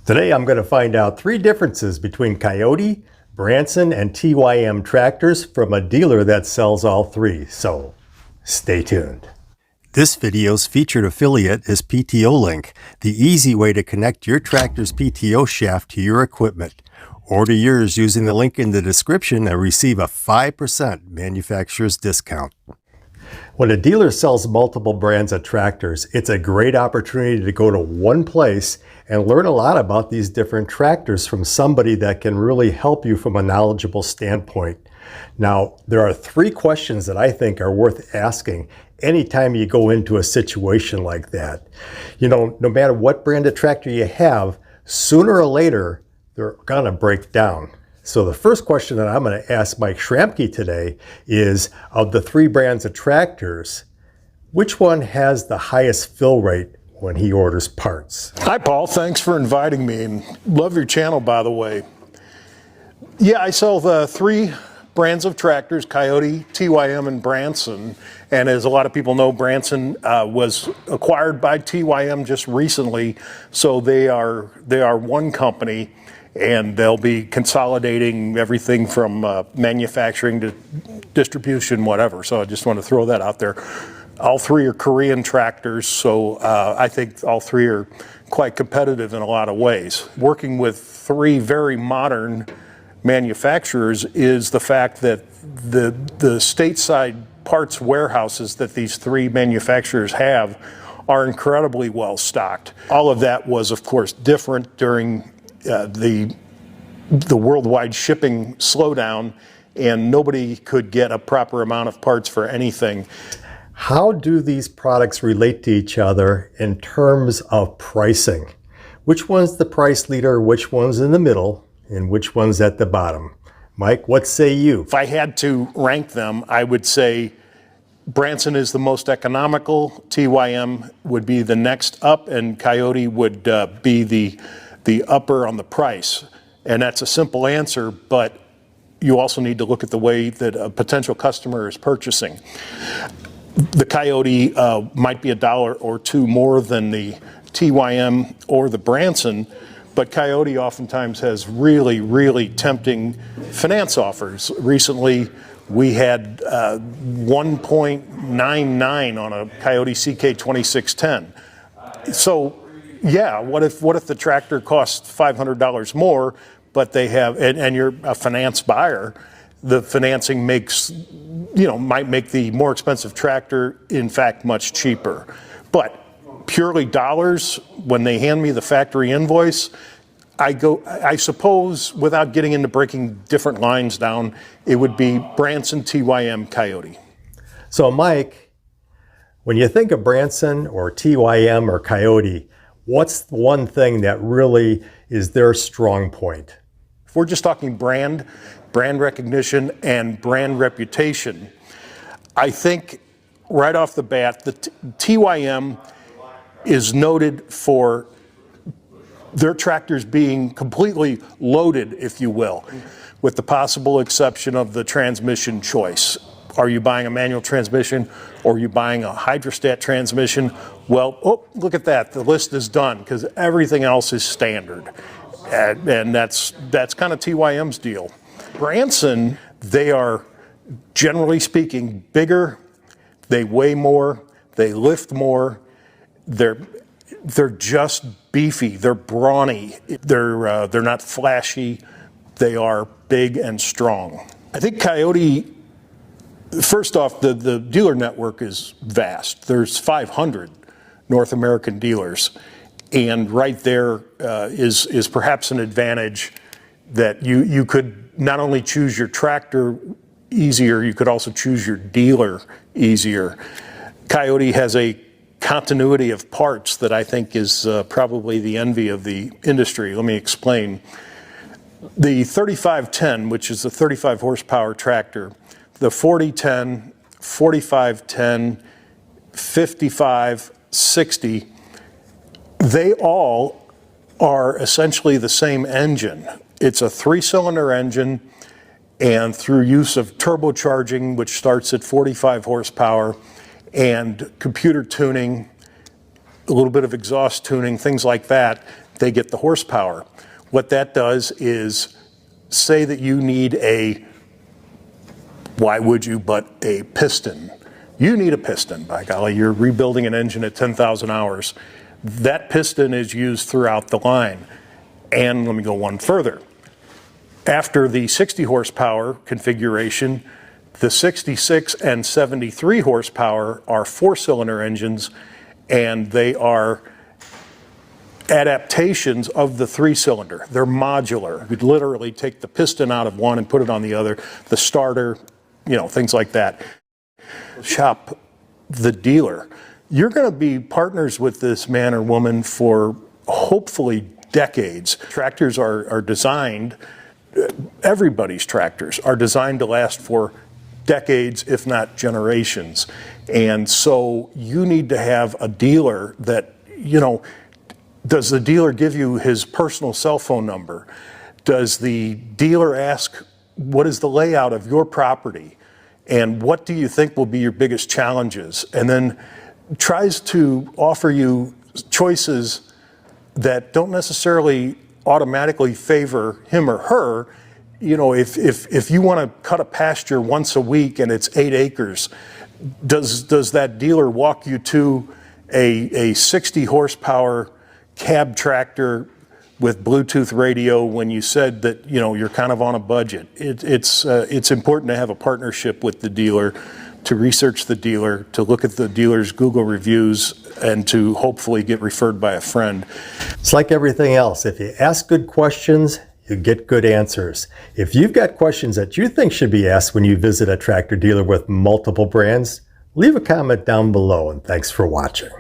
Today I'm going to find out 3 differences between Kioti, Branson, and TYM tractors from a dealer that sells all 3, so stay tuned. This video's featured affiliate is PTO Link, the easy way to connect your tractor's PTO shaft to your equipment. Order yours using the link in the description and receive a 5% manufacturer's discount. When a dealer sells multiple brands of tractors, it's a great opportunity to go to one place and learn a lot about these different tractors from somebody that can really help you from a knowledgeable standpoint. Now, there are 3 questions that I think are worth asking anytime you go into a situation like that. You know, no matter what brand of tractor you have, sooner or later, they're gonna break down. So the first question that I'm going to ask Mike Schramke today is, of the 3 brands of tractors, which one has the highest fill rate when he orders parts? Hi, Paul. Thanks for inviting me, and love your channel, by the way. Yeah, I sell the 3 brands of tractors, Kioti, TYM, and Branson. And as a lot of people know, Branson was acquired by TYM just recently, so they are one company. And they'll be consolidating everything from manufacturing to distribution, whatever. So I just want to throw that out there. All 3 are Korean tractors, so I think all 3 are quite competitive in a lot of ways. Working with 3 very modern manufacturers is the fact that the stateside parts warehouses that these 3 manufacturers have are incredibly well stocked. All of that was, of course, different during the worldwide shipping slowdown, and nobody could get a proper amount of parts for anything. How do these products relate to each other in terms of pricing? Which one's the price leader, which one's in the middle, and which one's at the bottom? Mike, what say you? If I had to rank them, I would say Branson is the most economical, TYM would be the next up, and Kioti would be the upper on the price. And that's a simple answer, but you also need to look at the way that a potential customer is purchasing. The Kioti might be $1 or $2 more than the TYM or the Branson, but Kioti oftentimes has really, really tempting finance offers. Recently, we had 1.99 on a Kioti CK2610. So yeah, what if the tractor costs $500 more, but they have, and you're a finance buyer, the financing makes, might make the more expensive tractor, in fact, much cheaper. But purely dollars, when they hand me the factory invoice, I suppose, without getting into breaking different lines down, it would be Branson, TYM, Kioti. So Mike, when you think of Branson or TYM or Kioti, what's the one thing that really is their strong point? If we're just talking brand recognition, and brand reputation, I think right off the bat, the TYM is noted for their tractors being completely loaded, if you will, with the possible exception of the transmission choice. Are you buying a manual transmission, or are you buying a hydrostat transmission? Well, oh, look at that. The list is done because everything else is standard. And that's kind of TYM's deal. Branson, they are, generally speaking, bigger. They weigh more. They lift more. They're just beefy. They're brawny. They're not flashy. They are big and strong. I think Kioti, first off, the dealer network is vast. There's 500 North American dealers, and right there is perhaps an advantage that you could not only choose your tractor easier, you could also choose your dealer easier. Kioti has a continuity of parts that I think is probably the envy of the industry. Let me explain. The 3510, which is the 35 horsepower tractor, the 4010, 4510, 55, 60, they all are essentially the same engine. It's a 3-cylinder engine, and through use of turbocharging, which starts at 45 horsepower, and computer tuning, a little bit of exhaust tuning, things like that, they get the horsepower. What that does is, say that you need a, why would you, but a piston. You need a piston, by golly, you're rebuilding an engine at 10,000 hours. That piston is used throughout the line. And let me go one further. After the 60 horsepower configuration, the 66 and 73 horsepower are 4-cylinder engines, and they are adaptations of the 3-cylinder. They're modular. You'd literally take the piston out of one and put it on the other, the starter, you know, things like that. Shop the dealer. You're going to be partners with this man or woman for hopefully decades. Tractors are designed, everybody's tractors are designed to last for decades, if not generations. And so you need to have a dealer that, you know, does the dealer give you his personal cell phone number? Does the dealer ask, what is the layout of your property? And what do you think will be your biggest challenges? And then tries to offer you choices that don't necessarily automatically favor him or her. You know, if you want to cut a pasture once a week and it's 8 acres, does that dealer walk you to a 60 horsepower cab tractor with Bluetooth radio when you said that, you know, you're kind of on a budget? It's important to have a partnership with the dealer, to research the dealer, to look at the dealer's Google reviews, and to hopefully get referred by a friend. It's like everything else. If you ask good questions, you get good answers. If you've got questions that you think should be asked when you visit a tractor dealer with multiple brands, leave a comment down below, and thanks for watching.